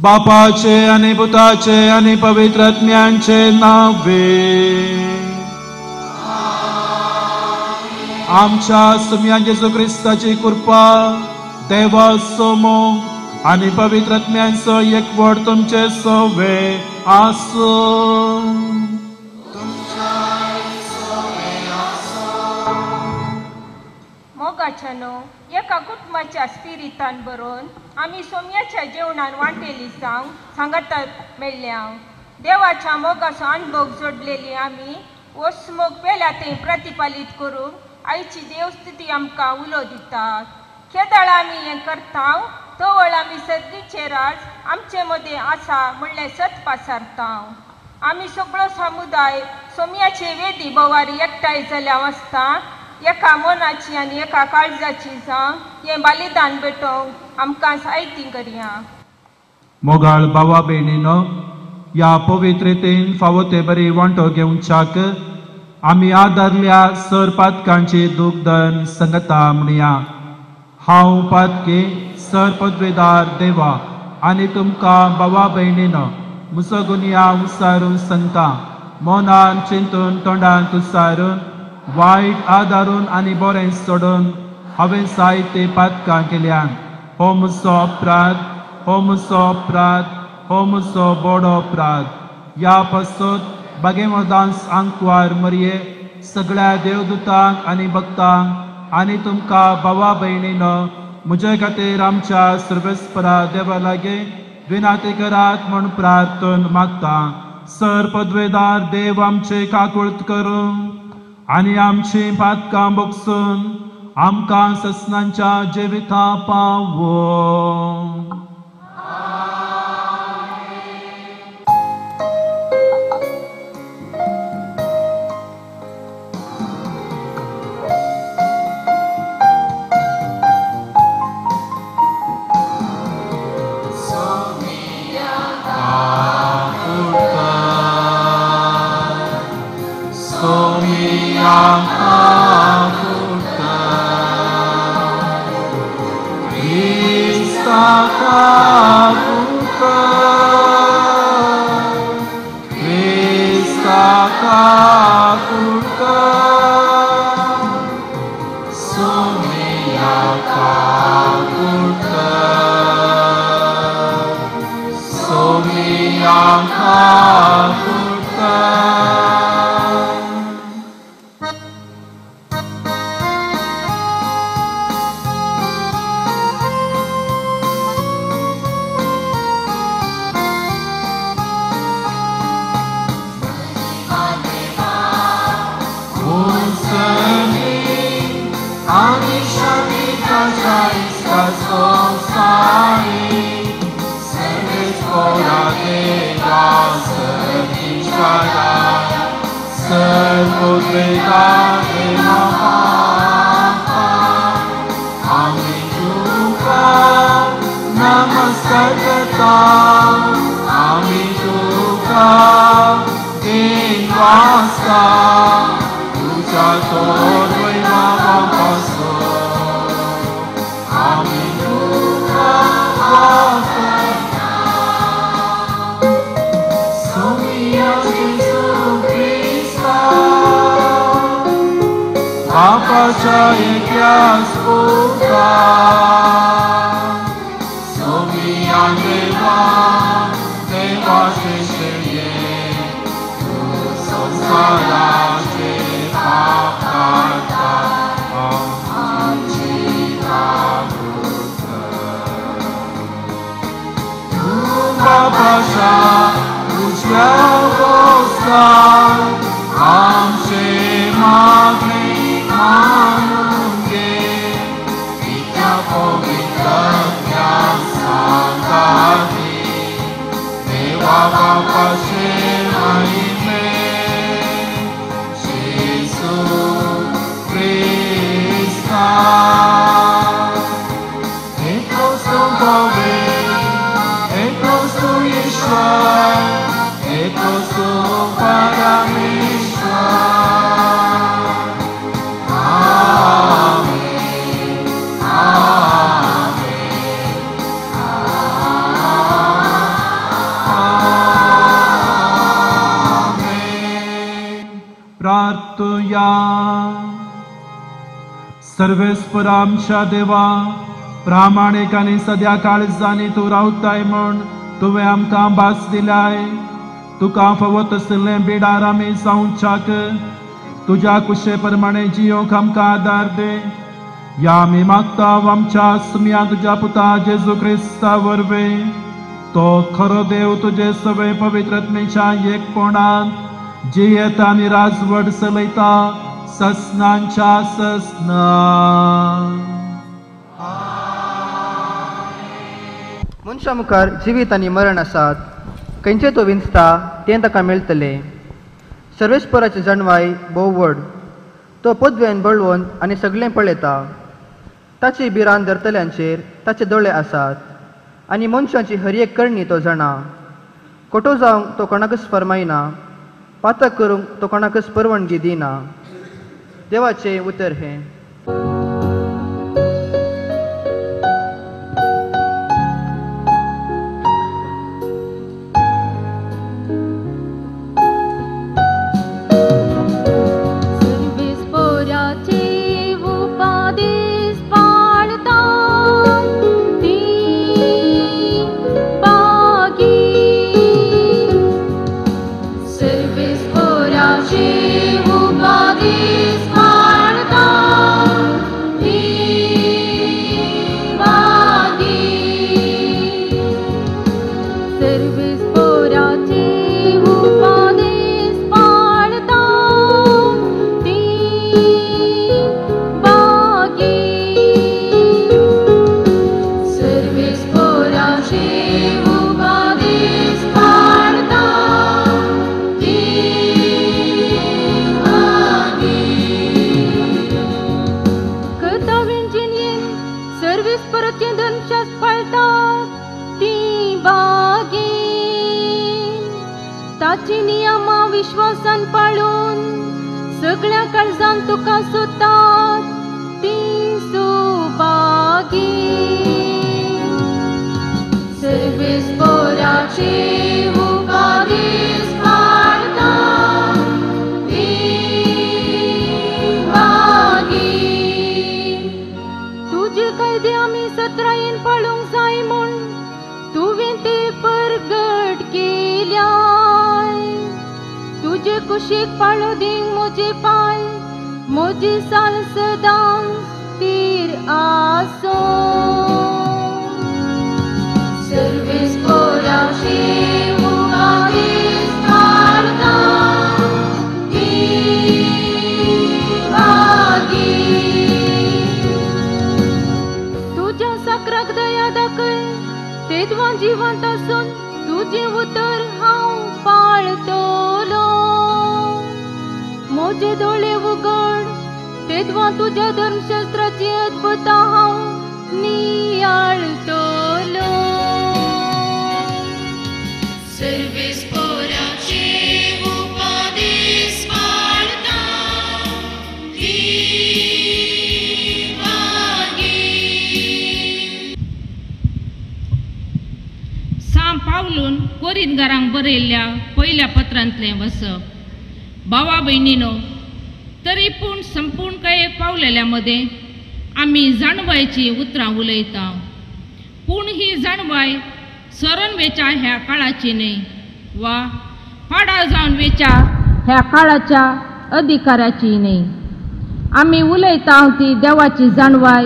बापाचे आणि पुताचे आणि पवित्र आत्म्यांचे नावे. आमच्या सुम्यान जेजू ख्रिस्ताची कृपा, देवाचो मोग आणि पवित्र आत्म्यांचो एकवट तुमचे सवे आसूं. मोगाच्यानो एका कुटुंबाच्या स्पिरितान बरोवन आमी सोम्याच्या जेवणान वांटेली सांगतात मेळ्ळ्या. देवाच्या मोगाचो अणभव जोडलेली आमी वस मोग पेल्या ते प्रतिपालीत करूंक आयची देवस्तुती आमकां उलो दितात. केदाळ आमी हें करता तवळ आमी सर्गीचे राज आमचे मदें आसा म्हणलें सत पासारता. आमी सगळो समुदाय सोम्याचे वेदी बोवारी एकठांय जाल्या वाजता एका मनाची आनी एका काळजाची जावं हें बलिदान भेटोवंक आमकां साहिती करया. मोगाळ भावा भयणीनो, ह्या पवित्रतेन फावो ते बरी वांटो घेवच्याक आमी आदारल्या सर पातकांची दुखदन संगता म्हणया. हांव पातके सर पदवेदार देवा आनी तुमकां भावा भयणीनो म्हजो गुन्या उसारून सांगता. मोनान चिंतून तोंडान तुसारून वायट आदारून आनी बरें सोडून हांवें जायते पातकां केल्यान. हो म्हजो अपराध, हो म्हजो अपराध, हो म्हजो बडो अपराध. ह्या पासून बागेमोदांस आंकवार मरये सगळ्या देवदूतांक आनी भक्तांक आनी तुमकां भावा भयणीनो म्हजे खातीर आमच्या सर्वेस्परा देवा लागीं विनाती करात म्हूण प्रार्थन मागता. सर पदवेदार देव आमचे काकुळट करूं आनी आमची पातकां बोगसून आमकां ससनांच्या जिविता पावो. Paramiswa सर्वेस्परा आमच्या देवा, प्रामाणिक आनी सद्या काळजांनी तूं रावताय म्हूण तुवें आमकां भास दिल्याय. तुका फावो तसलें बिडार आमी जावच्याक तुज्या कुशे प्रमाणे जियोंक आमकां आदार दे. या आमी मागता आमच्या सुम्या तुज्या पुता जेजू क्रिस्ता वरवीं. तो खरो देव तुजे सगळे पवित्रत्मेच्या एकपणान जियेता आनी राजवट चलयता ससनांच्या ससना. मनशा मुखार जिवीत आनी मरण आसात, खंयचे तो विंचता तें ताका मेळटलें. सर्वेस्पराची जाणवाय भोव व्हड. तो पदवेन बळवंत आनी सगळें पळयता. ताची बिरान धरतल्यांचेर ताचे दोळे आसात आनी मनशांची हर एक करणी तो जाणा. खोटो जावंक तो कोणाकच फरमायना, पातक करूंक तो कोणाकच परवानगी दिना. देवाचें उतर हें. विश्वासान पाळून सगळ्या काळजान तुका सोदतात ती सुभागी. सर्वेस्पराची उपाधीस पाळटा ती भागी. तुजे कायदे आमी सत्रायेन पाळूंक जाय म्हूण तुवें ते परगट केल्या. तुझे कुशीक पाळो दींग मोजे पाय, मोजी साल सदां स्थिर आसो. सर्वेस्पराची उपाधीस पाळटा ती भागी. तुझ्या साकराक दया दाखय, तेदवां जिवंत आसून तुझे उतर हांव पाळटलो. मोजे दोळे उगड, तेदवां तुज्या धर्मशास्त्राची अद्भुतां हांव नियाळटलो. सर्वेस्पराची उपाधीस पाळटा ती भागी. सांब पावलून कोरिंथकारांक बरयल्ल्या पयल्या पत्रांतलें वसप. भावा भयणीनो, तरी पूण संपूर्ण कायेक पावलेल्या मदें आमी जाणवायची उतरां उलयता. पूण ही जाणवाय सरण वेच्या ह्या काळाची न्हय, वा पाडा जावन वेच्या ह्या काळाच्या अधिकाऱ्याची न्हय. आमी उलयता ती देवाची जाणवाय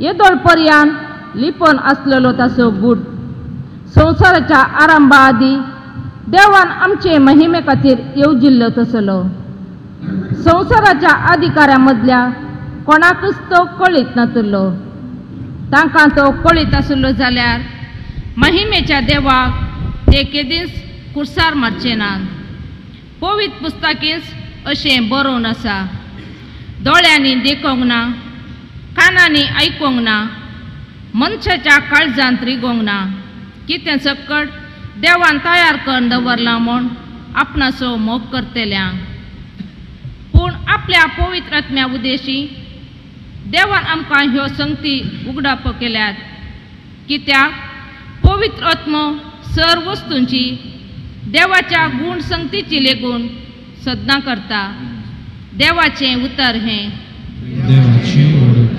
येदोळपर्यंत लिपोवन आसलेलो ताचो बूट. संवसाराच्या आरंभा आदी देवान आमचे महिमे खातीर येवजिल्लो तसलो. संवसाराच्या अधिकाऱ्यां मदल्या कोणाकच तो कळीत नासलो. तांकां तो कळीत आसलो जाल्यार महिमेच्या देवाक ते केदींच कुडसार मारचे नात. पवित्र पुस्तकेंत अशें बरोवन आसा, दोळ्यांनी देखूंक ना, कानांनी आयकूंक ना, मनशाच्या काळजांत रिगोंक ना, कितें सकट देवान तयार करून दवरलां म्हूण आपणाचो मोग करतल्यांक. पूण आपल्या पवित्र आत्म्या उद्देशी देवान आमकां ह्यो संगती उगडाप केल्यात. कित्याक पवित्र आत्मो सर्व वस्तूंची देवाच्या गूण संगतीची लेगून सदना करता. देवाचे उतर हे देवाची ओळख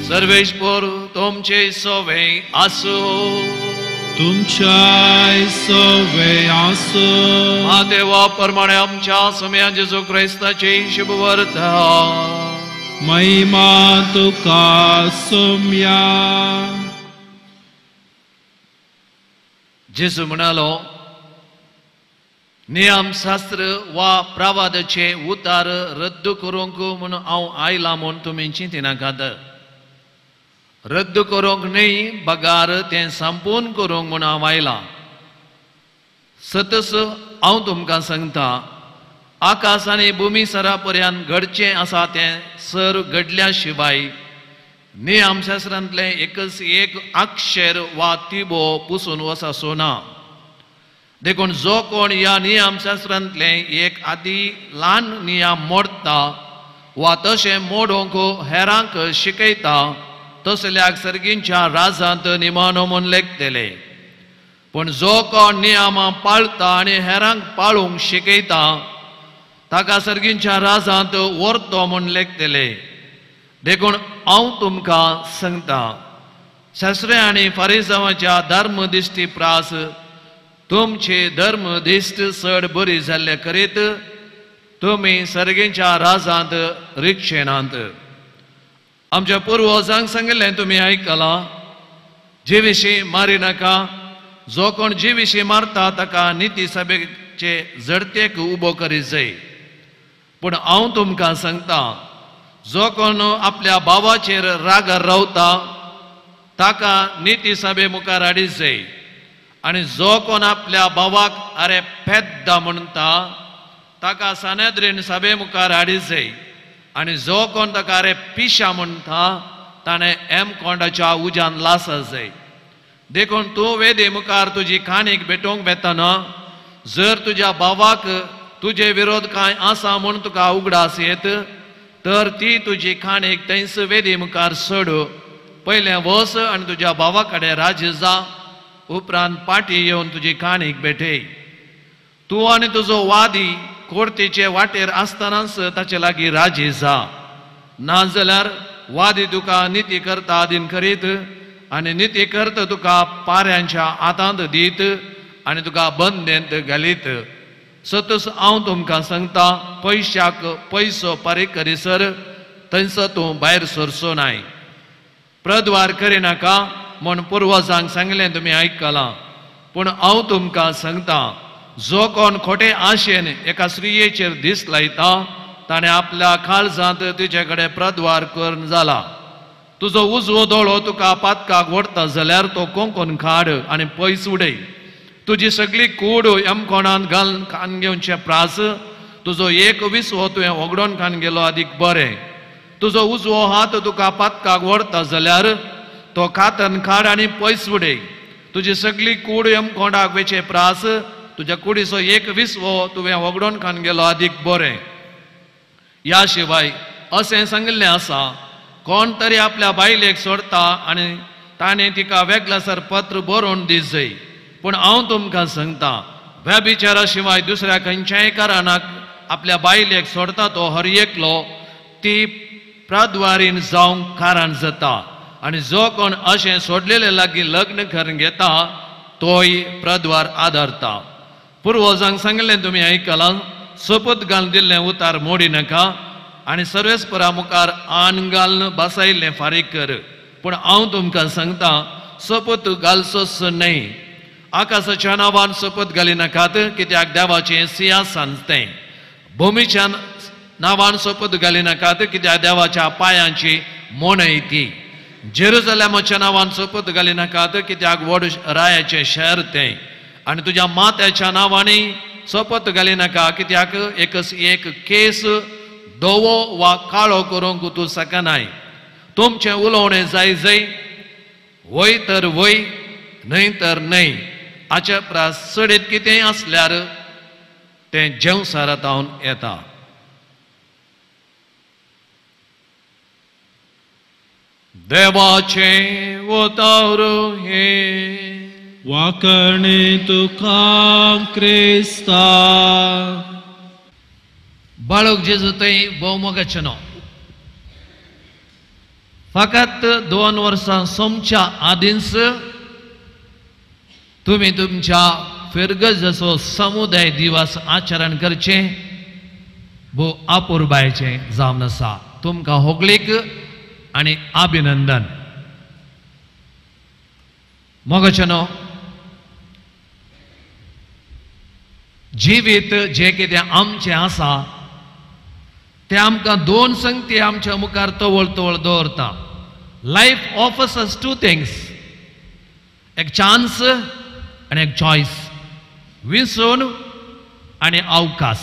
सर्वेश्वर तुमचे सोवे आसो तुमच्या सोवे आसो हा देवा प्रमाणे आमच्या समया जेजू ख्रिस्ताची शुभ वार्ता महिमा तुका सोम्या जेजू म्हणालो नियमशास्त्र वा प्रवादाचे उतार रद्द करूंक म्हणून हांव आयला म्हूण तुमी चिंतिनाकात रद्द करूंक न्ही बगार तें संपूर्ण करूंक म्हूण हांव आयला सतस हांव तुमकां सांगता आकाश आनी भुमी सरा पर्यंत घडचें आसा तें सर घडल्या शिवाय नियमशास्त्रांतलें एकच एक अक्षर वा तिबो पुसून वचचो ना देखून जो कोण ह्या नियमशास्त्रांतलें एक आदी ल्हान नियम मोडटा वा तशें मोडूंक हेरांक शिकयता तसल्याक सर्गींच्या राजांत निमाणो म्हूण लेखतले पूण जो कोण नियमां पाळटा आनी हेरांक पाळूंक शिकयता ताका सर्गींच्या राजांत व्हरतो म्हूण लेखतले देखून हांव तुमकां सांगता शास्त्री आनी फारिसांवाच्या धर्म दिश्टी प्रास तुमचे धर्म दिश्ट चड बरी जाल्ले करीत तुमी सर्गींच्या राजांत रिक्षेनांत आमच्या पुर्वजांक सांगिल्लें तुमी आयकलां जे विशीं मारी नाका जो कोण जे विशीं मारता ताका निती सभेचे जडतेक उबो करीत जाय पूण हांव तुमकां सांगता जो कोण आपल्या भावाचेर रागार रावता ताका निती सभे मुखार हाडीत जाय आनी जो कोण आपल्या भावाक अरे फेद्दा म्हणटा ताका सानेद्रीन सभे मुखार हाडीत जाय आनी जो कोण ताका अरे पिशा म्हणटा ताणें कोंडाच्या उज्यान लासत जाय देखून तूं वेदे मुखार तुजी खाणीक भेटोवंक वेतना जर तुज्या भावाक तुजे विरोध कांय आसा म्हूण तुका उगडास येत तर ती तुजी खाणीक थंयच वेदे मुखार सोड पयलें वच आनी तुज्या भावा कडेन राजी जा उपरांत पाटी येवन तुजी खाणीक भेटय तूं आनी तुजो वादी कोर्टीचे वाटेर आसतनाच ताचे लागीं राजी जा नाजाल्यार वादी तुका निती करता आदीन करीत आनी निती करता तुका पाऱ्यांच्या हातांत दीत आनी तुका बंदेंत घालीत सतस हांव तुमकां सांगता पयशाक पयसो फारीक करीसर थंयसर तूं भायर सरचो नाय प्रद्वार करिनाका म्हूण पुर्वजांक सांगलें तुमी आयकलां पूण हांव तुमकां सांगता जो कोण खोटे आशेन एका स्त्रियेचेर दीस लायता ताणें आपल्या काळजांत तिचे कडेन प्रद्वार करून जाला तुजो उजवो दोळो तुका पातकाक व्हरता जाल्यार तो कोंकून काड आनी पयस उडय तुजी सगळी कूड कोणान घालून कान घेवचे प्रास तुजो एक विसवो तुवें ओगडोन कान गेलो अदीक बरें तुजो उजवो हात तुका पातकाक व्हरता जाल्यार तो कातन काड आनी पयस उडय तुजी सगळी कूड कोंडाक वेचे प्रास तुज्या कुडीचो एक विसवो तुवें वगडोवन खावन गेलो अधिक बरें. ह्या शिवाय अशें सांगिल्लें आसा, कोण तरी आपल्या बायलेक सोडता आनी ताणें तिका वेगळासर पत्र बरोवन दी जाय. पूण हांव तुमकां सांगता, व्यभिचारा शिवाय दुसऱ्या खंयच्याय कारणाक आपल्या बायलेक सोडता तो हर एकलो ती प्राद्वारीन जावंक कारण जाता. आनी जो कोण अशें सोडलेले लागीं लग्न करून घेता तोय प्रद्वार आदारता. पुर्वजांक सांगिल्लें तुमी आयकलां, सोपूत घालून दिल्लें उतार मोडी नाका आनी सर्वेस्परा मुखार आन घालून बसयल्लें फारीक कर. पूण हांव तुमकां सांगता, सोपूत घालचोच न्हय. आकाशाच्या नांवान सोपूत घाली नाकात, कित्याक देवाचें सिंहासन तें. भुमीच्या नांवान सोपूत घाली नाकात, कित्याक देवाच्या पांयांची मोणय ती. जेरुसलेमाच्या नांवान सोपूत घाली नाकात, कित्याक व्हड रायाचें शहर तें. आनी तुज्या मात्याच्या नांवांनी सोपूत घाली नाका, कित्याक एक केस धवो वा काळो करूंक तूं शकनाय. तुमचें उलोवणें जाय जाय, वय तर वय, न्हय तर न्हय. हाचे प्रास चडीत कितेंय आसल्यार तें जेवसारांतावन येता. देवाचें उतर हे वाकणे तुका क्रिस्ता. बाळक जेजू थंय भोवमोगाचें न्हू. फकत 2 वर्सां सोमच्या आदींच तुमी तुमच्या फिरगजसो समुदाय दिवस आचरण करचें भोव आपुरबायेचें जावन आसा. तुमकां होगलीक आनी अभिनंदन. मोगाचें न्हू. जिवीत जें कितें आमचें आसा तें आमकां 2 संगती आमच्या मुखार तवळ तवळ दवरता. लायफ ऑफर्स अस 2 थिंग्स, एक चान्स आनी एक चॉयस. विसवण आनी अवकाश.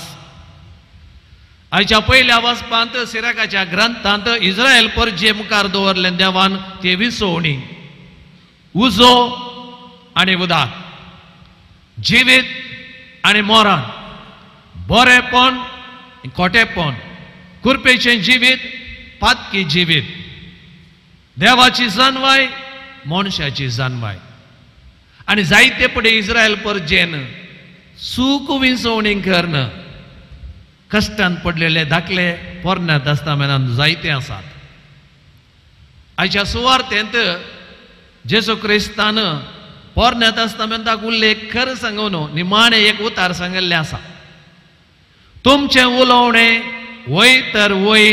आयच्या पयल्या वचपांत सिराकाच्या ग्रंथांत इस्रायल परजे मुखार दवरलें देवान ते विसवणी. उजो आनी उदाक, जिवीत आनी मरण, बरेपण खोटेपण, कुरपेचें जिवीत, पातकी जिवीत, देवाची जानवाय, मनशाची जानवाय. आनी जायते फुडें इस्रायल परजेन सूख विसवणी करण कश्टान पडलेले दाखले पोरण्या तस्तामेनांत जायते आसात. आयच्या सुवार्थेंत जेजू क्रिस्तान पोरण्या तस्तामेंताक उल्लेख खर सांगून निमाणें एक उतार सांगिल्लें आसा. तुमचें उलोवणें वय तर वय,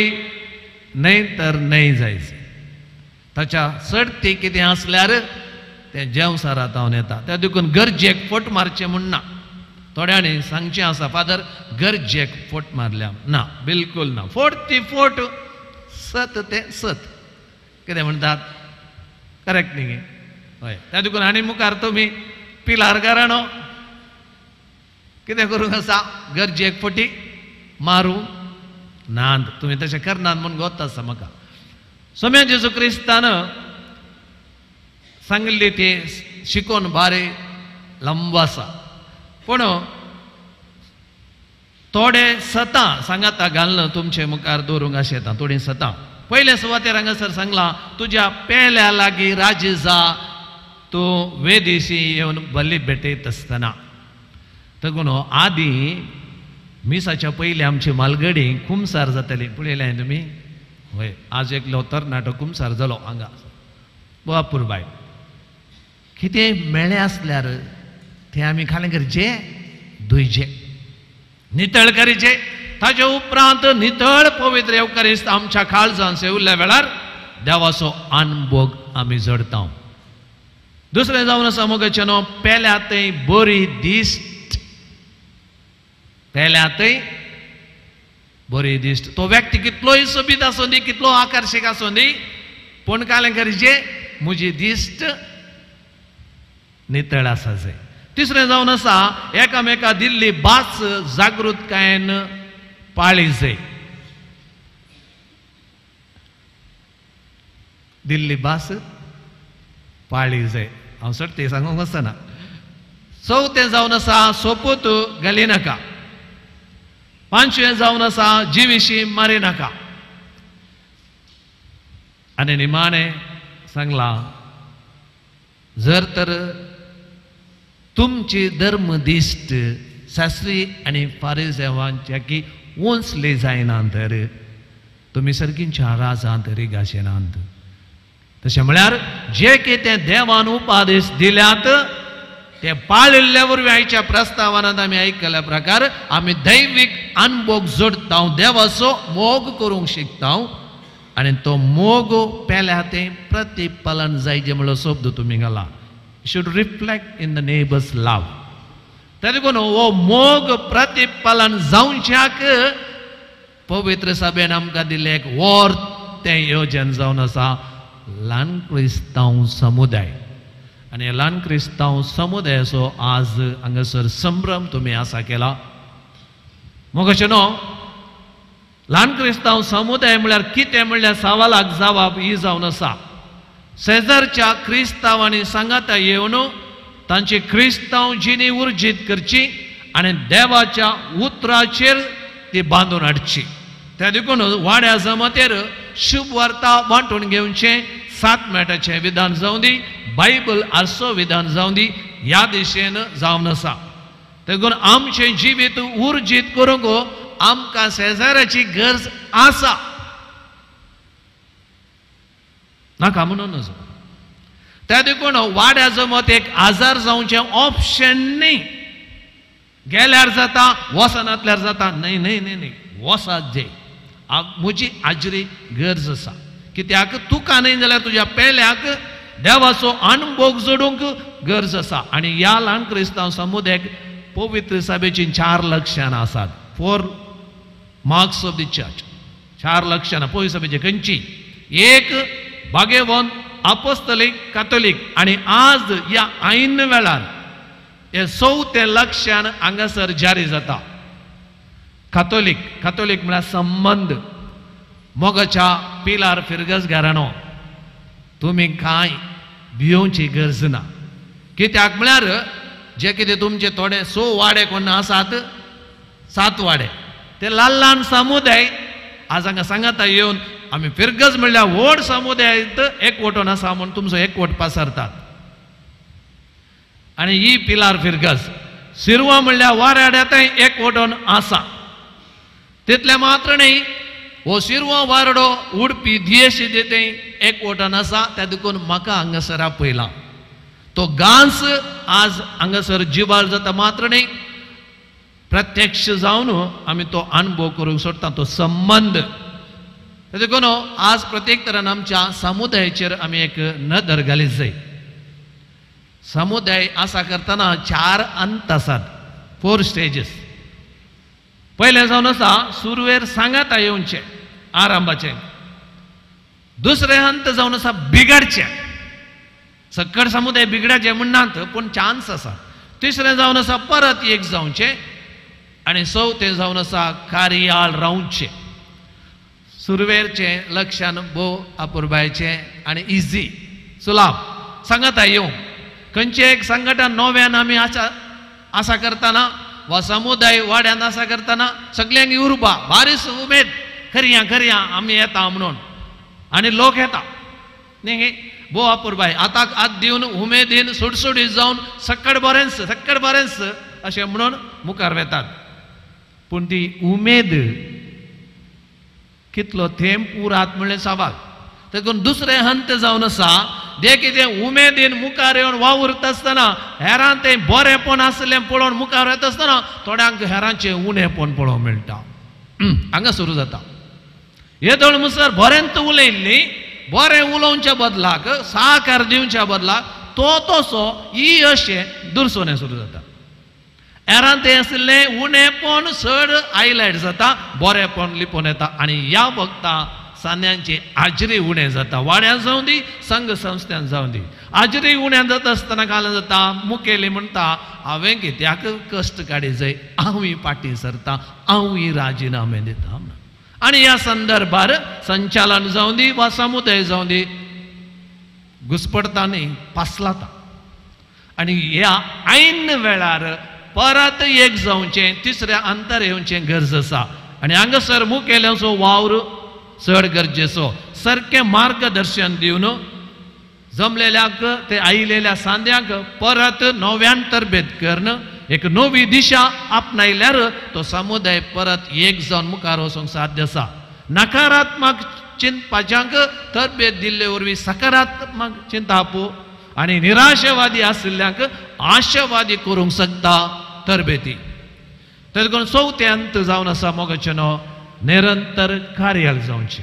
न्हय तर न्हय जायचें. ताच्या चडती कितें आसल्यार तें जेवसारांतावन येता. त्या देखून गरजेक फट मारचें म्हूण ना. थोड्यांनी सांगचें आसा, फादर गरजेक फट मारल्या. ना, बिलकूल ना. फट ती फट, सत तें सत. कितें म्हणटात, करेक्ट न्ही गे? हय. त्या देखून आनी मुखार तुमी पिलार घराणो कितें करूंक आसा, गरजेक फटी मारूं नात. तुमी तशें करनात म्हूण गोत आसा म्हाका. सोम्या जेजू क्रिस्तान सांगिल्ली ती शिकोवन बारे लंब आसा. पूण थोडे सतां सांगाता घालना तुमचे मुखार दवरूंक अशें येता. थोडीं सतां. पयले सुवातेर हांगासर सांगलां, तुज्या पेल्या लागीं राजी जा, तूं वेदिशी येवन बली भेटयत आसतना. देखून आदीं मिसाच्या पयलीं आमची मालगडी कुमसार जाताली. पळयलें तुमी? हय. आज एकलो तरणाटो कुमसार जालो हांगा बापूरबाय. कितें मेळ्ळें आसल्यार तें आमी खालें करचें, धुयचें, नितळ करीचें. ताचे उपरांत नितळ पवित्र येवकारिस्त आमच्या काळजांत सेविल्ल्या वेळार देवाचो अनुभोग आमी जोडटा. दुसरें जावन आसा मोगाचें न्हू, पेल्यातय बरी दिश्ट. पेल्यातय बरी दिश्ट. तो व्यक्ती कितलोय सोबीत आसूं दी, कितलो आकर्शक आसूं दी, पूण कालें करचें, म्हजी दिश्ट नितळ आसा जाय. तिसरें जावन आसा, एकामेका दिल्ली भास जागृतकायेन पाळी जाय. दिल्ली भास पाळी जाय. हांव सर्ती सांगूंक वचना. चवथें जावन आसा सोपूत घाली नाका. पांचवें जावन आसा जिवीशी मारी नाका. आनी निमाणें सांगलां जर तर तुमची धर्मदिश्ट शास्त्री आनी फारिसेवांच्या की वंसली जायना तर तुमी सर्गींच्या राजांत रिगाशेनांत. तशें म्हळ्यार जे कितें देवान उपादेश दिल्यात ते पाळिल्ल्या वरवीं आयच्या प्रस्तावनांत आमी आयकल्या प्रकार आमी दैवीक अनुभव जोडटा, देवाचो मोग करूंक शिकता आनी तो मोग पेल्या तें प्रतिफलन जाय जे म्हणलो शब्द तुमी घाला. Should reflect in the neighbours love. ताका लागून हो मोग प्रतिफलन जावच्याक पवित्र सभेन आमकां दिल्लें एक वर तें येवजन जावन आसा ल्हान क्रिस्तांव समुदाय. आनी ल्हान क्रिस्तांव समुदायाचो आज हांगासर संभ्रम तुमी आसा केला. मग अशें न्हू ल्हान क्रिस्तांव समुदाय म्हळ्यार कितें म्हणल्यार सवालाक जबाब ही जावन आसा शेजारच्या क्रिस्तांवांनी सांगाता येवन तांची क्रिस्तांव जिणी उर्जीत करची आनी देवाच्या उतराचेर ती बांदून हाडची. त्या देखून वाड्या जमातेर शुभ वार्ता वांटून घेवचें 7 मेटाचें विधान जावं दी, बायबल आसो विधान जावं दी, ह्या दिशेन जावन आसा. देखून आमचें जिवीत उर्जीत करूंक आमकां शेजाऱ्याची गरज आसा नाका म्हणून नजो. त्या देखून वाड्या जमत एक आजार जावचें ऑप्शन न्ही. गेल्यार जाता वसनातल्यार जाता. न्ही न्ही न्ही न्ही वसात जे म्हजी हाजरी गरज आसा. कित्याक तुका न्ही जाल्यार तुज्या पेल्याक देवाचो अणभव जोडूंक गरज आसा. आनी ह्या ल्हान क्रिस्तांव समुदायाक पवित्र सभेची 4 लक्षणां आसात. 4 मार्क्स ऑफ द चर्च. 4 लक्षणां पवित्र सभेची खंयची. एक भाग्यवान अपोस्तलीक कॅथोलीक. आनी आज ह्या ऐन वेळार हे 4थें लक्षण हांगासर जारी जाता. कॅथोलीक म्हळ्यार संबंध. मोगाच्या पिलार फिरगस घराणो तुमी कांय भियोवची गरज ना. कित्याक म्हळ्यार जे कितें तुमचे थोडे 6 वाडे कोण आसात 7 वाडे ते ल्हान ल्हान समुदाय आज हांगा सांगाता येवन आमी फिरगस म्हणल्यार व्हड समुदायात एकवटून आसा म्हूण तुमचो एकवट पसरतात. आनी ही पिलार फिरगस शिरवा म्हणल्यार वाड्यातय एकवटून आसा. तितले मात्र न्ही हो शिरवा वारडो उडपी दियेशी देते एकवटून आसा. त्या देखून म्हाका हांगासर आपयला तो गांस आज हांगासर जिवार जाता मात्र न्ही प्रत्यक्ष जावन आमी तो अनुभव करूंक सोदता तो संबंध. देखून आज प्रत्येक तरान आमच्या समुदायाचेर आमी एक नदर घालीत जाय. समुदाय आसा करतना 4 अंत आसात. 4 स्टेजीस. पयलें जावन आसा सुरवेर सांगाता येवचें आरंभाचें. दुसरें अंत जावन आसा बिगडचें. सकट समुदाय बिगडाचें म्हणनात पूण चान्स आसा. तिसरें जावन आसा परत एक जावचें. आनी 4थें जावन आसा कार्याळ रावचें. सुरवेरचें लक्षण भोव अपुरबायचें आनी इजी सुलाभ सांगाता येवंक. खंयचें एक संघटन नव्यान आमी आसा करतना वा समुदाय वाड्यान आसा करतना सगळ्यांक उर्बा बारीस उमेद खरया आमी येता म्हणून आनी लोक येता न्ही भोव अपुरबाय. आतां आत दिवन उमेदीन सुडसुडीत जावन सक्कड बरेंच अशें म्हणून मुखार वेतात. पूण ती उमेद कितलो थेंब उरात म्हणलें सवाल. देखून दुसरें हंत जावन आसा जे कितें उमेदीन मुखार येवन वावुरता आसतना हेरां तें बरेंपण आसलें पळोवन मुखार येता आसतना थोड्यांक हेरांचें उणेंपण पळोवंक मेळटा. हांगा सुरू जाता. येदोळ मुसर बरेंत उलयल्ली बरें उलोवच्या बदलाक सहकार दिवच्या बदलाक तो तसो ही अशें दुरसोने सुरू जाता. हेरां तें आसलें उणेंपण चड हायलायट जाता बरेंपण लिपोवन येता. आनी ह्या वखदां सान्यांची हाजरी उणें जाता. वाड्यान जावं दी संघ संस्थान जावं दी हाजरी उणें जाता आसतना काल जाता मुखेली म्हणटा हांवें कित्याक कश्ट काडी जाय हांवूय फाटीं सरता हांवूय राजिनामे दिता. आनी ह्या संदर्भार संचालन जावं दी वा समुदाय जावं दी घुसपडटा न्ही पासलाता. आनी ह्या ऐन वेळार परत एक जावचें तिसऱ्या अंतर येवचें गरज आसा आनी हांगासर मुखेल्याचो वावर चड गरजेचो सारकें मार्गदर्शन दिवन जमलेल्याक ते आयिल्ल्या सांद्यांक परत नव्यान तरबेत करून एक नवी दिशा आपणायल्यार तो समुदाय परत एक जावन मुखार वचूंक साध्य आसा नकारात्मक चिंतपाच्यांक तरबेत दिल्ले वरवीं सकारात्मक चिंतापू आनी निराशवादी आशिल्ल्यांक आशावादी करूंक शकता तरबेती तेज करून चवथ्यांत जावन आसा मोगाचेनो निरंतर कार्याल जावची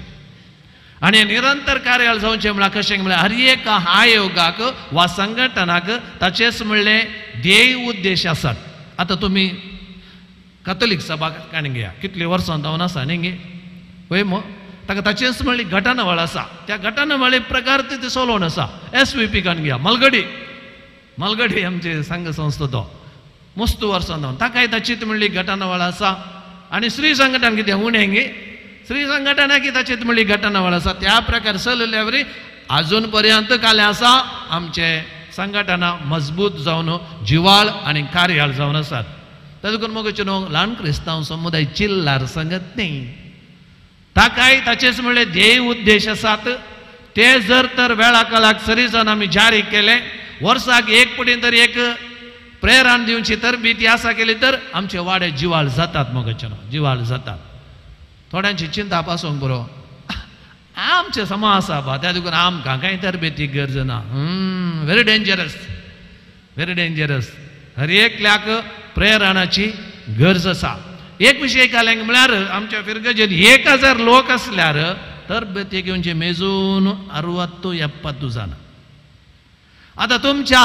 आनी निरंतर कार्याल जावचें म्हळ्यार कशें म्हळ्यार हर एक आयोगाक वा संघटनाक ताचेच म्हणलें ध्येय उद्देश आसात आतां तुमी कॅथोलीक सभा काणी घेया कितलीं वर्सां जावन आसा न्ही गे पळय मो ताका ताचेच म्हणली घटनावळ आसा त्या घटनावळी प्रकार ते चलोवन आसा SVP काण घेया मलगडी आमचे संघ संस्था तो मस्त वर्सां जावन ताकाय ताचीच म्हणली घटनावळ आसा आनी श्री संघटन कितें उणें गे श्री संघटना की ताचीच म्हणली घटनावळ आसा त्या प्रकार चलले वरी अजून पर्यंत काले आसा आमचे संघटना मजबूत जावन जिवाळ आनी कार्याळ जावन आसात ताजे करून मोगाचें न्हू ल्हान क्रिस्तांव समुदाय चिल्लार संगत न्ही ताकाय ताचेच म्हणले ध्येय उद्देश आसात ते जर तर वेळा काळाक सरी जावन आमी जारी केले वर्साक एक पटीन तर एक प्रेरण दिवची तरबेती आसा केली तर आमचे वाडे जिवाळ जातात मोगाचें न्हू जिवाळ जातात थोड्यांची चिंता पासूंक बरो आमचे समाज आसा बा त्या देखून आमकां कांय तरबेती गरज ना व्हेरी डेंजरस हर एकल्याक प्रेरणाची गरज आसा एक विशय काल्यांक म्हळ्यार आमच्या फिरगजेन 1000 लोक आसल्यार तरबेती घेवचे मेजून 60-70 जाणां आतां तुमच्या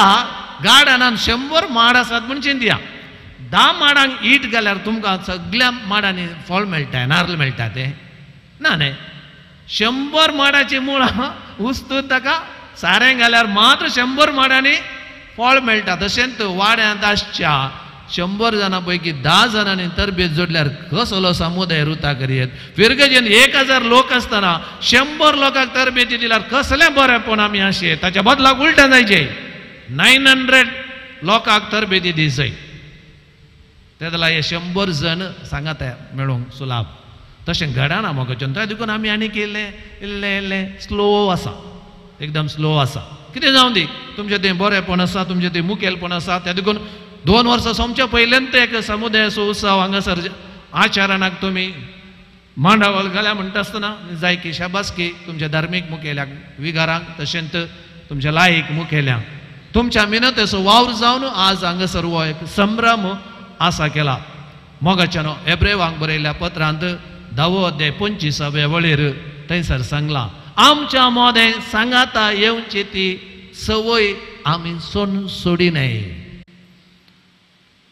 गार्डनान 100 माड आसात म्हण चिंतया 10 माडांक ईट घाल्यार तुमकां सगळ्या माडांनी फळ मेळटा नारळ मेळटा ते ना न्ही 100 माडाची मुळां उस्तून ताका सारें घाल्यार मात्र 100 माडांनी फळ मेळटा तशेंच वाड्यांत आसच्या 100 जाणां पैकी 10 जाणांनी तरबेत जोडल्यार कसलो समुदाय रुता करीत फिरगजेन 1000 लोक आसतना 100 लोकांक तरबेती दिल्यार कसलें बरेंपण आमी आशे ताच्या बदलाक उलटें जायचें 900 लोकांक तरबेती दी जाय तेदला हे 100 जण सांगात मेळूंक सुलाभ तशें घडना मोगाचें त्या देखून आमी आनीक इल्लें स्लो आसा एकदम स्लो आसा कितें जावं दी तुमचें तें बरेंपण आसा तुमचें तें मुखेलपण आसा त्या देखून 2 वर्सां सोमच्या पयल्यान एक समुदायाचो उत्सव हांगासर आचरणाक तुमी मांडावळ घाल्या म्हणटा आसतना जाय की शाबासकी तुमच्या धार्मीक मुखेल्याक विगारांक तशेंच तुमच्या लायक मुखेल्यांक तुमच्या मिनतेचो वावर जावन आज हांगासर हो एक संभ्रम आसा केला मोगाचें न्हू हेब्रेवांक बरयल्ल्या पत्रांत 10 अध्याय 25 वळेर थंयसर सांगलां आमच्या मोदें सांगाता येवची ती सवय आमी सोडिनय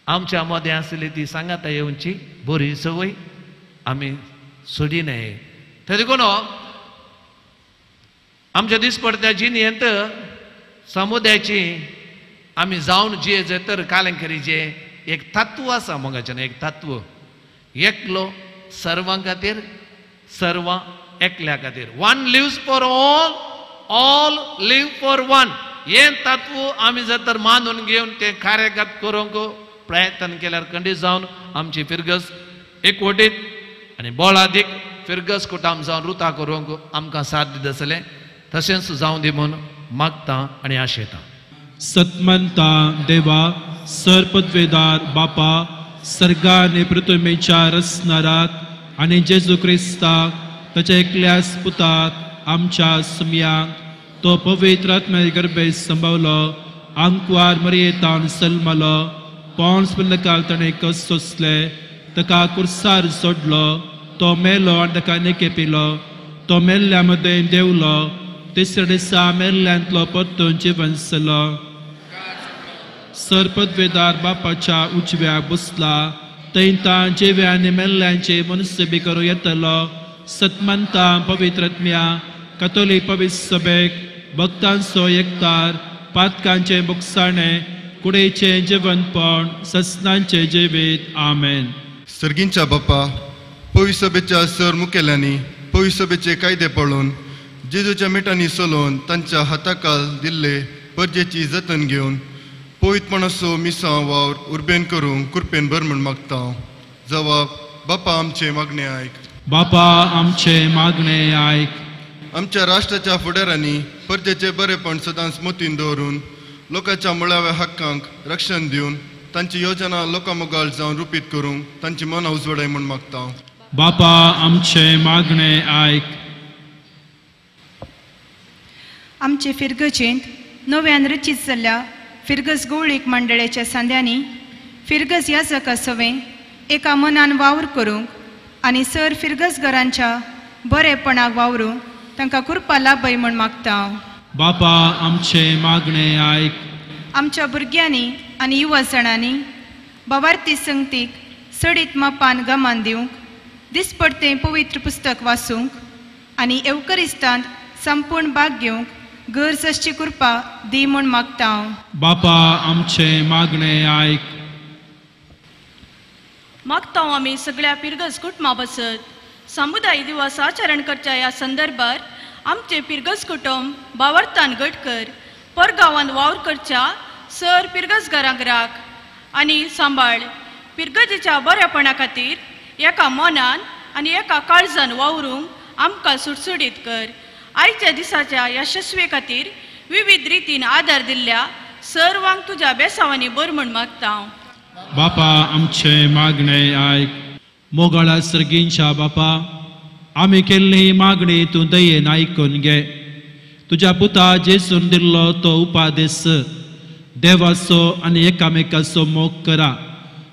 आमच्या मदें आसली ती सांगाता येवची बरी सवय आमी सोडिनय थंय देखून आमच्या दिसपडत्या जिणेंत समुदायाची आमी जावन जे तर कालेंकरीचे एक तत्व आसा मोगाचें एक तत्व एकलो सर्वां खातीर सर्वां एकल्या खातीर one lives for all live for one हें तत्व आमी जर तर मानून घेवन तें कार्यगत करूंक प्रयत्न केल्यार खंडीत जावन आमची फिरगस एकवटीत आनी बोळादीक फिरगस कुटाम जावन रुता करूंक आमकां साथ दीत आसलें तशेंच जावं दी म्हूण मागतां आनी आशेतां सत्मंता देवा सरपदवेदार बापा सर्गा आनी पृथ्वीच्या रचणाराक आनी जेजू क्रिस्ताक ताच्या एकल्याच पुताक आमच्या सुमयांक तो पवित्र आत्म्या गर्भेत संभवलो आंकवार मरयेतान सल्मलो पोंस पिल्लकाल ताणें कस सोंसले ताका कुर्सार सोडलो तो मेलो आनी ताका निकेपिलो तो मेल्ल्या मदें देवलो तिसऱ्या दिसा मेल्ल्यांतलो परतून जिवन जालो सरपदवेदार बापाच्या उजव्याक बसला थंय तां जिव्या आनी मेल्ल्यांचे मनुस्य बी करूं येतलो सत्मंता पवित्र आत्म्या कॅथोलीक पवित्र सभेक भक्तांचो एकतार पातकांचे मुक्साणें कुडेचें जिवनपण ससनांचें जिवीत आमेन सर्गींच्या बाप्पा पवित्र सभेच्या सर मुखेल्यांनी पवित्र सभेचे कायदे पळोवन जेजूच्या मिटांनी चलोवन तांच्या हाताखाल दिल्ले परजेची जतन घेवन पवित्रपणाचो मिसां वावर उर्बेन करूंक कुरपेन भर म्हूण मागता. जबाब: बापा आमचे मागणे आयक. बापा आमचे मागणे आयक. आमच्या राष्ट्राच्या फुडाऱ्यांनी परजेचे बरेपण सदांच मोतीन दवरून लोकांच्या मुळाव्या हक्कांक रक्षण दिवन तांची योजना लोकांमोगाळ जावन रुपीत करूंक तांची मनां उजवाडाय म्हूण मागता. बापा आमचे मागणे आयक. आमचे फिरगजेंत नव्यान रचीत जाल्ल्या फिरगस गवळीक मंडळाच्या सांद्यांनी फिरगस याजका सवें एका मनान वावर करूंक आनी सर फिरगसगरांच्या बरेपणाक वावरूंक तांकां कुरपा लाभय म्हूण मागता. बापा आमचे मागणे आयक. आमच्या भुरग्यांनी आनी युवा जाणांनी बावार्थी संगतीक सडीत मापान गमान दिवंक दिसपडतें पवित्र पुस्तक वाचूंक आनी एवकरिस्तांत संपूर्ण भाग घेवंक गरज आसची कुरपा दी म्हूण मागता. बापा आमचे मागणे आयक. मागता आमी सगळ्या पिरगस कुटुंबा बसत समुदाय दिवस आचरण करच्या ह्या संदर्भात आमचे पिरगस कुटुंब बावर्तान घट कर परगांवांत वावर करच्या सर पिरगसगारांक राख आनी सांबाळ पिरगजेच्या बऱ्यापणा खातीर एका मनान आनी एका काळजान वावरूंक आमकां सुटसुटीत कर. आयच्या दिसाच्या यशस्वे खातीर विविध रितीन आदार दिल्ल्या सर्वांक तुज्या बेसावांनी बर म्हूण मागता. बापा आमचे मागणे आयक. मोगाळा सर्गींच्या बापा आमी केल्ली मागणी तूं दयेन आयकून घे. तुज्या पुता जेसून दिल्लो तो उपादेश देवाचो आनी एकामेकाचो मोग करा.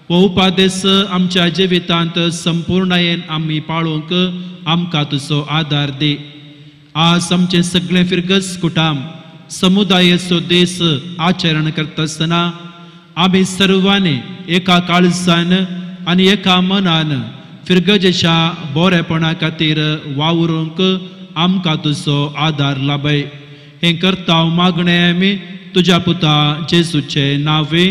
हो उपादेश आमच्या जिवितांत संपूर्णयेन आमी पाळूंक आमकां तुजो आदार दी. आज आमचे सगळे फिरगस कुटुंब समुदायाचो देश आचरण करता आसतना आमी सर्वांनी एका काळजान आनी एका मनान फिरगजेच्या बरेपणा खातीर वावरूंक आमकां तुजो आदार लाभय. हें करता हांव मागणें आमी तुज्या पुता जेजूचे नांवे.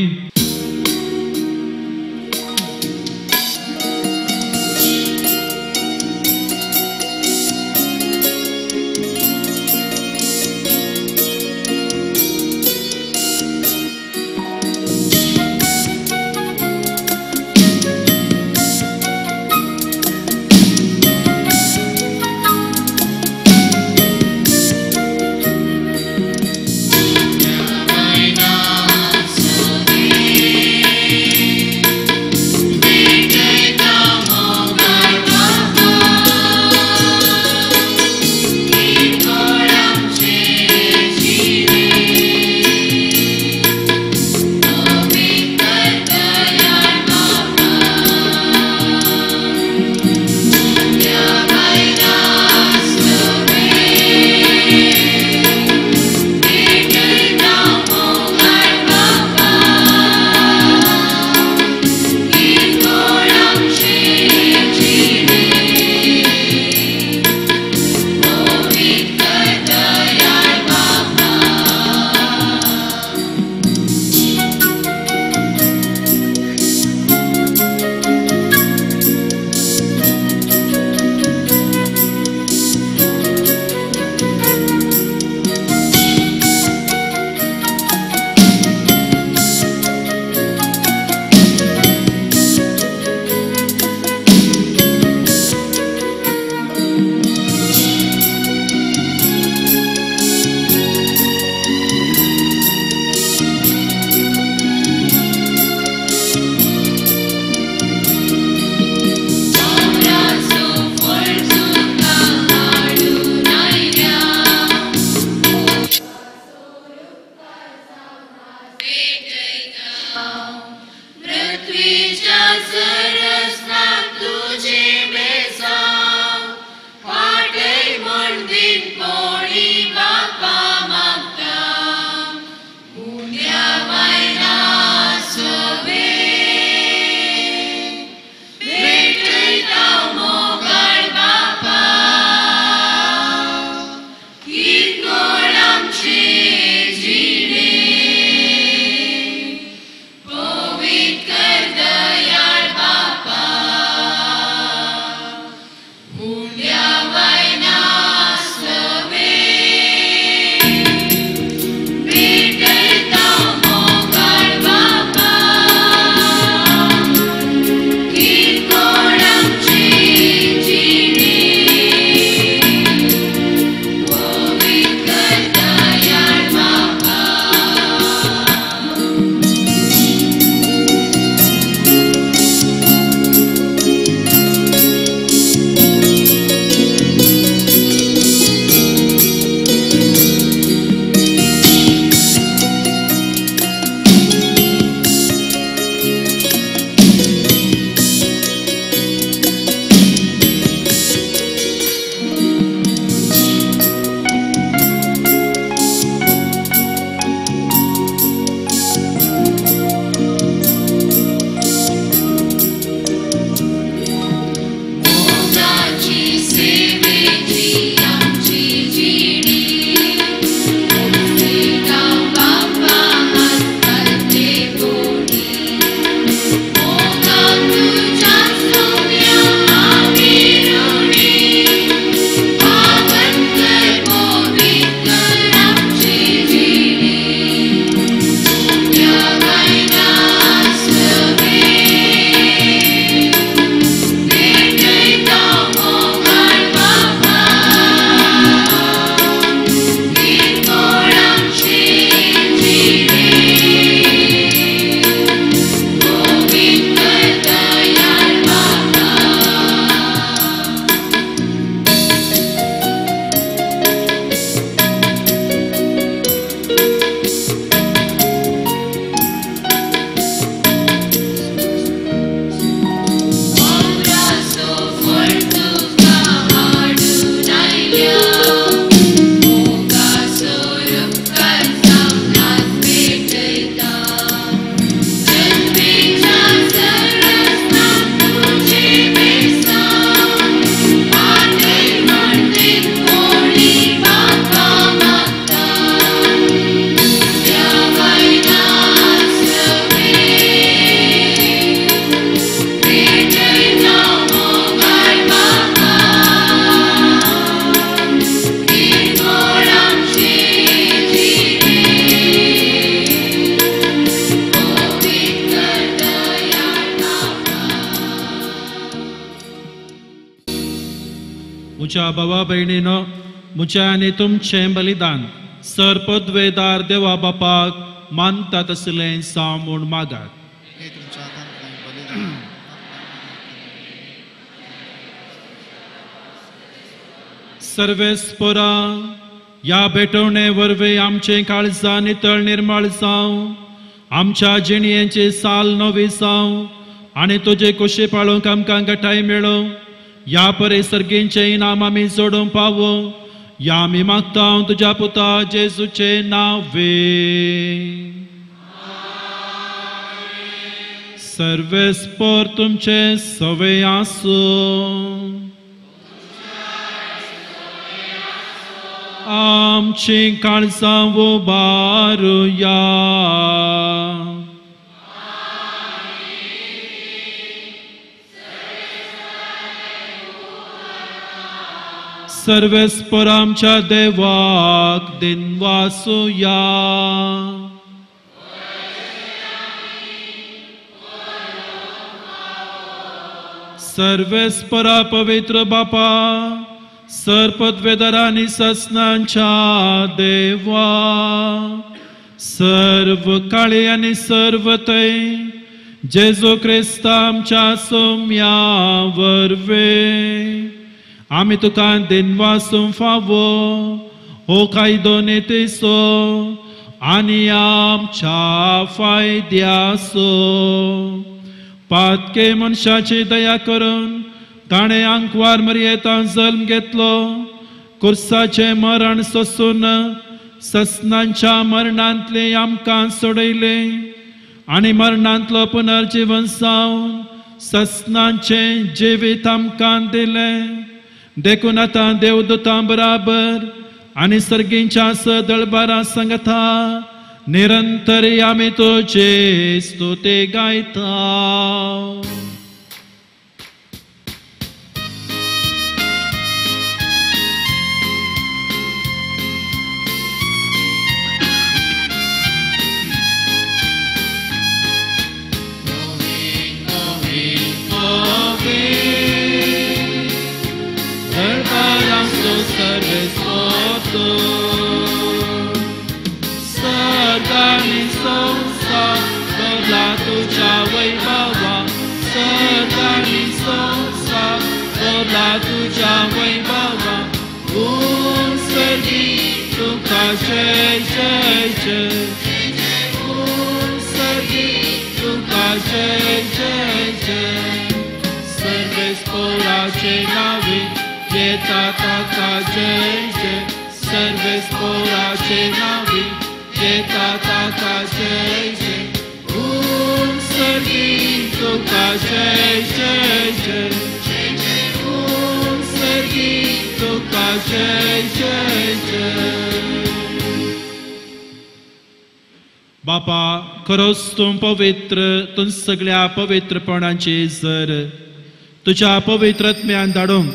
Pavit kar dayal Baba. म्हज्या भावा भयणीनो, म्हजें आनी तुमचें बलिदान सरपदवेदार देवा बापाक मानता तसलें जावं म्हूण मागात. सर्वेस्परा ह्या भेटवणे वरवीं आमचें काळजां नितळ निर्मळ जावं, आमच्या जिणयेची साल नवी जावं आनी तुजे कुशी पाळूंक आमकां घटाय मेळो. ह्या परिसर्गींचें इनाम आमी जोडूंक पावो. ह्या आमी मागता तुज्या पुता जेजूचे नांवे. सर्वेस्पर तुमचे सवे आसूं. आमची काळजां उबारुया. सर्वेस्पर आमच्या देवाक दिनवासुया. सर्वेस्परा पवित्र बापा, सरपदवेदारांनी ससनांच्या देवा, सर्व काळी आनी सर्व तै जेजू क्रिस्त आमच्या सोम्या वरवे आमी तुका दिनवासूं फावो. हो कायदो नेतेसो आनी आमच्या फायद्यासो. पातके मनशाची दया करून ताणें आंकवार मर्येता जल्म घेतलो. कुर्साचें मरण सोसून ससनांच्या मरणांतले आमकां सोडयलें आनी मरणांतलो पुनर्जीवन जावन ससनांचें जिवीत आमकां दिलें. देखून आतां देवदूतां बराबर आनी सर्गींच्या दळबारा सांगता निरंतरी आमी तुजे स्तुती गायता. Sargani संसार भरला तुझ्या वैभवा. Sargani संसार भरला तुझ्या वैभवा. ऊन सर्गी तुका जय जय जय. ऊन सर्गी तुका जय जय जय. सर्वेस्पराचे नावे येता ताका जय जय. सर्वेस्पराचे नावे येता ताका जय जय. ऊन सर्गी तुका जय जय जय. ऊन सर्गी तुका जय जय जय. बापा, खरोच तूं पवित्र, तूं सगळ्या पवित्रपणाची जर तुझ्या पवित्रत्म्यान धाडूंक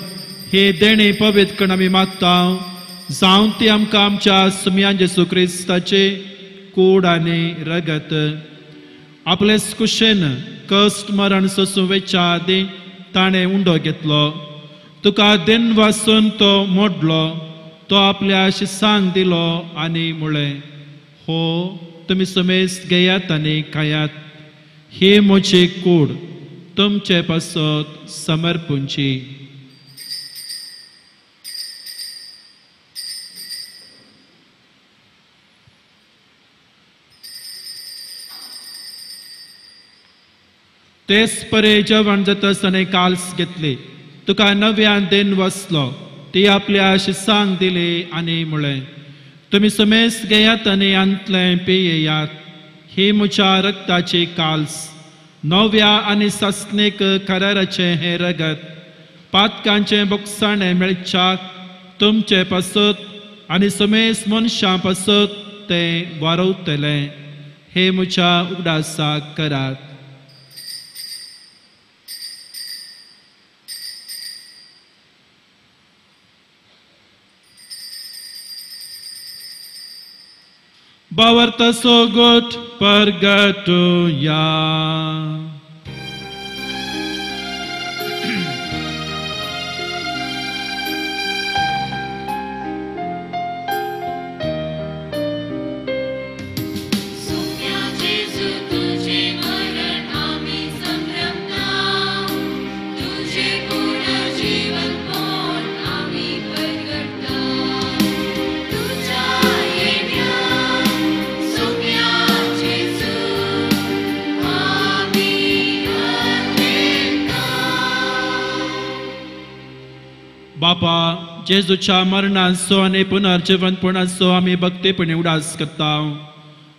हे देणे पवित्र करून आमी मागता. जावं ती आमकां आमच्या सुम्यान जेजू क्रिस्ताचे कूड आनी रगत. आपले कुशेन कश्ट मरण सोसूं वेच्या आदी ताणें उंडो घेतलो. तुका दिन वासून तो मोडलो. तो आपल्या शिसांक दिलो आनी म्हळें, हो तुमी समेस्त घेयात आनी खायात. ही म्हजी कूड तुमचे पासत समर्पूंची. तेच परे जेवण जाता आसतना काल्स घेतली. तुका नव्यान दिन वसलो. ती आपल्या शिसांक दिली आनी म्हळें, तुमी समेस्त घेयात आनी अंतलें पियेयात. ही म्हज्या रक्ताची काल्स, नव्या आनी सस्नीक कराराचें हें रगत. पातकांचें बोगसाणें मेळच्याक तुमचे पासत आनी समेस्त मनशां पासत तें वारवतलें. हे म्हज्या उगडासाक करात. Bavarta so gut purgatoria. बापा जेजूच्या मरणाचो आनी पुनर्जीवनपणाचो आमी भक्तीपणी उडास करता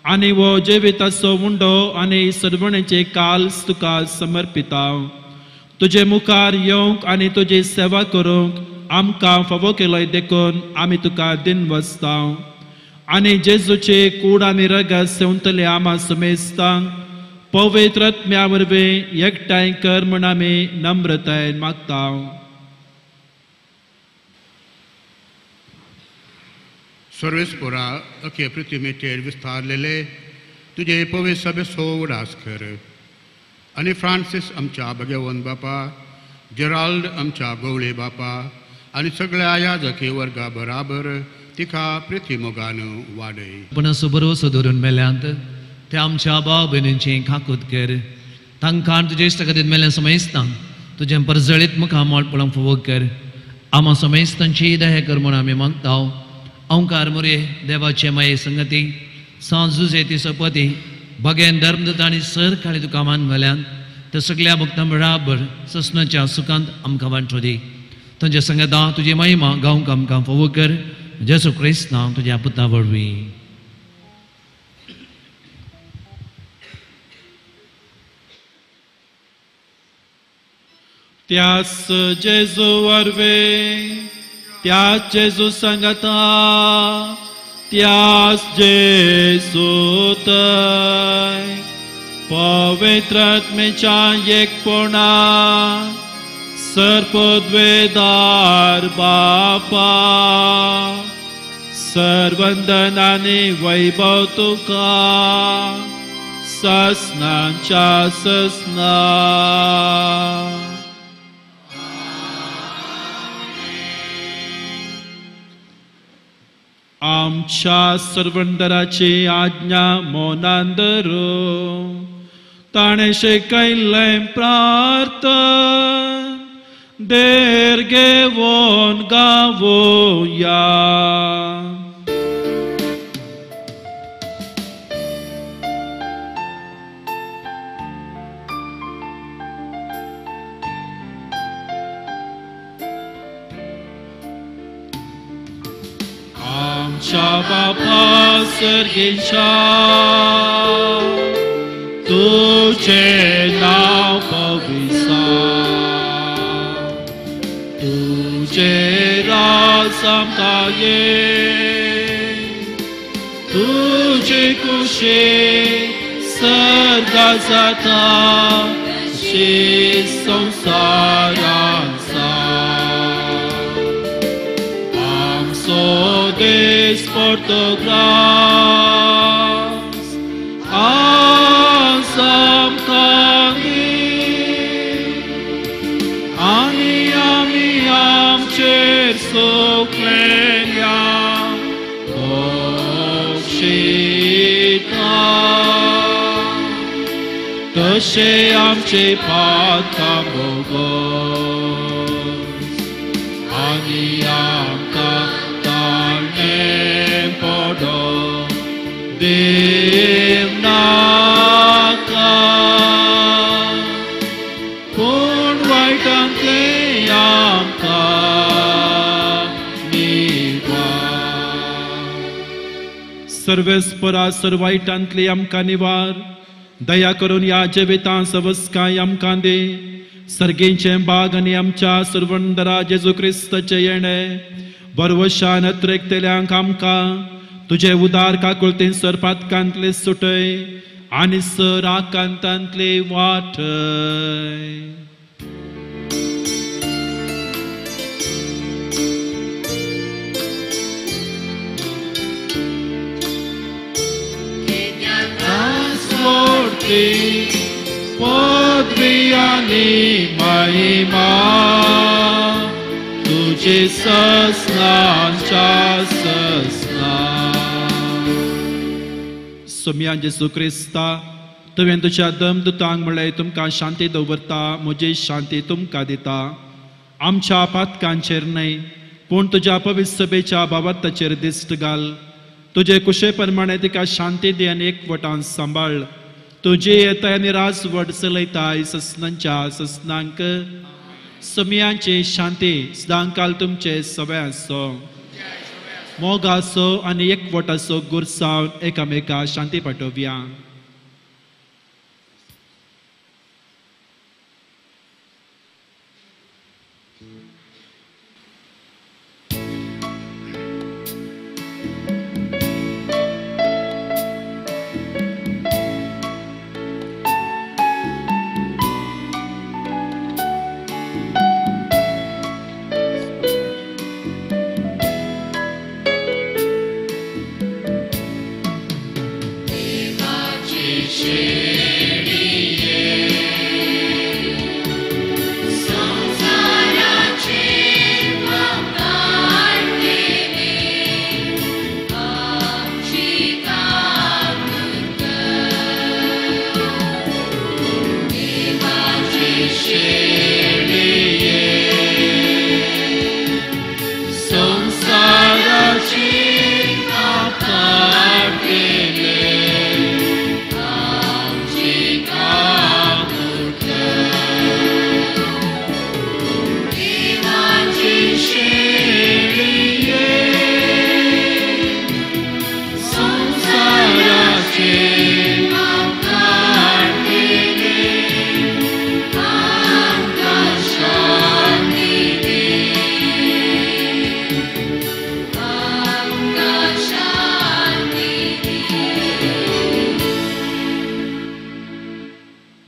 आनी वो जिविताचो उंडो आनी सर्वणेचे काल तुका समर्पिता तुजे मुखार येवंक आनी तुजी सेवा करूंक आमकां फावो केलोय देखून आमी तुका दिन वचता आनी जेजूचे कूड आनी रगत सेवतले आमा समेस्तांक पवित्र आत्म्या वरवीं एकठांय कर म्हूण आमी नम्रतायेन मागता सर्वेस्परा अखे पृथ्वीमेचेर विस्तारलेले तुजे पवित्र सभेचो उडास कर आनी फ्रांसीस आमच्या भगवन बापा जेराल्ड आमच्या गवळे बापा आनी सगळ्या याजकी वर्गा बराबर तिका पृथ्वी मोगान वाडय पण सुबरोसो धरून मेल्यांत ते आमच्या भाव भयणींची खाकूत कर तांकां तुजे इश्टगतीन मेल्ल्या समेस्तांक तुजें परजळीत मुखार मोडपणाक फोव कर आमा समेस्तांची दया कर म्हूण आमी मागता ओंकार मुरे देवाचे माये संगती सांजुजे ती सपती भगेन धर्मदत आनी सर खाली तुका मान घाल्यांत ते सगळ्या भक्तां बराबर ससनाच्या सुखांत आमकां वांटो दी तुजे संगता तुजी महिमा गावंक आमकां फोव कर जेसू क्रिस्त नांव तुज्या पुता वरवीं त्याच जेजू वरवीं त्याच जेजू संगता त्याच जेजू थंय पवित्र आत्मेच्या एकपणा सर्पद्वेदार बापा सर्वंदन आनी वैभव तुका ससनांच्या ससना आमच्या सर्वंदराची आज्ञा मोनान धरूं ताणें शिकयल्लें प्रार्थन देर घेवन गावोया आमच्या बापा सर्गेच्या तुझे नाव पविसा तुझे राज आमकां ये तुझे कुशी सर्गा जाता शी संसारान आमचो देश Portugras Asam kangi Ani ami amcher soklenia Okshita Tășe amce patka bogos Ani amka talnem podo Dimnaka Pun vaitantle amka niva सर्वेस्परा सर्वाइटांतली आमकां निवार दया करून या जिवितां सवस्काय आमकां दे सर्गेचें बाग आनी आमच्या सर्वंदरा जेजू क्रिस्ताचें येणें बरवशान अत्रेकतेल्यांक आमकां तुजे उदार काकुळतेन सरपातकांतले सुटय आनी सर आकांतांतले वाटय podvijani महिमा तुझे ससनांच्या ससना सोम्या जेजू क्रिस्ता तुवें तुज्या दमदुतांक म्हणलें तुमकां शांती दवरता म्हजी शांती तुमकां दिता आमच्या पातकांचेर न्हय पूण तुज्या पवित्र सभेच्या भावार्थाचेर दिश्ट घाल तुजे कुशे प्रमाणे तिका शांती दी आनी एकवटान सांबाळ तुझे येताय आनी राजवट चलयताय ससनांच्या ससनांक समियांचे शांती सदांकाल तुमचे सवय आसो मोग आसो आनी एकवट आसो गुरसावन एकामेका शांती पाठोवया.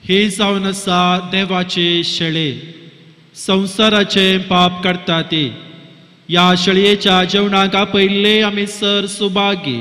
हे जावन आसा देवाचे शेळे संवसाराचे पाप करता ती या शेळयेच्या जेवणाक आपयल्ले आमी सर सुभागी.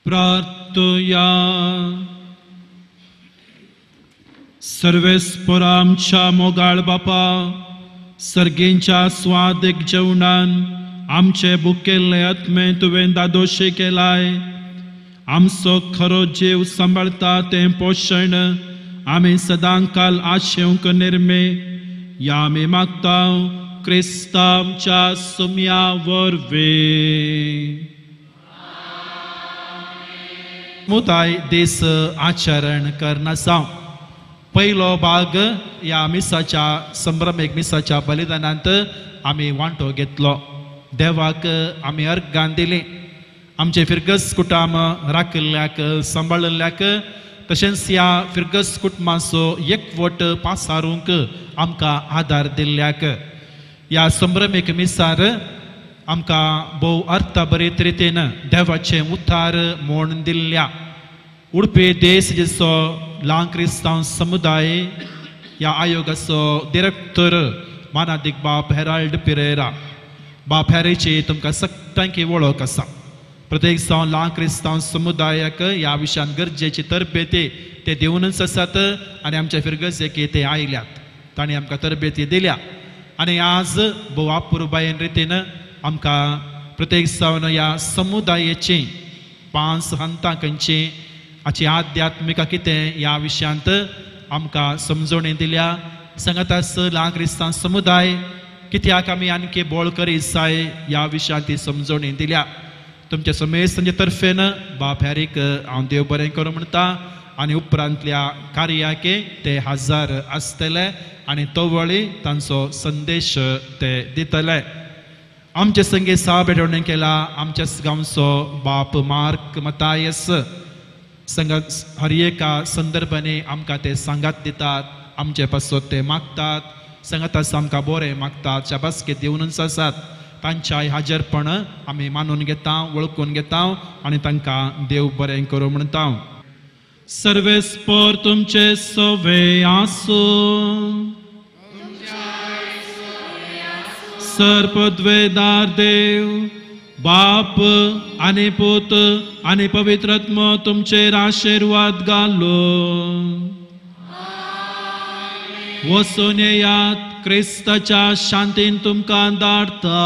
प्रार्थुया. सर्वेस्परा आमच्या मोगाळ बापा, सर्गेंच्या स्वादिक जेवणान आमचे भुकेल्ले आत्मे तुवें दादोशी केलाय. आमचो खरो जीव सांबाळता तें पोषण आमी सदांकाल आशेवंक निर्मे. या आमी मागता क्रिस्तांच्या सुम्या वरवीं. मुताय देस आचरण करना जावं. पयलो भाग या मिसाच्या संभ्रमेक मिसाच्या बलिदानांत आमी वांटो घेतलो. देवाक आमी अर्गां दिली. आमचे फिरगस कुटुंब राखल्याक सांबाळल्याक तशेंच ह्या फिरगस कुटुंबाचो एकवट पासारूंक आमकां आदार दिल्ल्याक ह्या संभ्रमेक मिसार आमकां भोव अर्थभरीत रितीन देवाचें उतार म्हूण दिल्ल्या. उडपी देशचो ल्हान क्रिस्तांव समुदाय ह्या आयोगाचो डिरेक्टर मानादीक बाब हेराल्ड पिरेरा. बाब हेरेची तुमकां सगळ्यांकी वळख आसा. प्रत्येक जावन ल्हान क्रिस्तांव समुदायाक ह्या विशयान गरजेची तरबेती ते दिवनच आसात आनी आमच्या फिरगजेक ते आयल्यात. तांणी आमकां तरबेती दिल्या आनी आज भोव अपुरबायेन रितीन आमकां प्रत्येक जावन ह्या समुदायाची 5 हंतां खंयची हाची आध्यात्मिका कितें ह्या विशयांत आमकां समजोवणी दिल्या. सांगातास ल्हान क्रिस्तांव समुदाय कित्याक आमी आनकी बोळ करीत जाय ह्या विशयांत ती समजोवणी दिल्या. तुमच्या समेस्त तर्फेन बाब हेरीक हांव देव बरें करूं म्हणटा आनी उपरांतल्या कार्याके ते हजर आसतले आनी तो वळी तांचो संदेश ते दितले. आमचे संगे साबेडोवणें केला आमच्या गांवचो बाप मार्क मतायस. संगत हर एका संदर्भांनी आमकां ते सांगात दितात, आमचे पासत ते मागतात, संगतास आमकां बरें मागतात, शाबासके दिवनूच आसात. तांच्या हाजरपण आमी मानून घेता, वळखून घेता आनी तांकां देव बरें करूं म्हणटा. सर्वेस्पर तुमचे सोवे आसूं. सर्पद्वेदार देव बाप आनी पूत आनी पवित्रात्मा तुमचेर आशिर्वाद घालो. वचून येयात, क्रिस्ताच्या शांतीन तुमकां धाडता.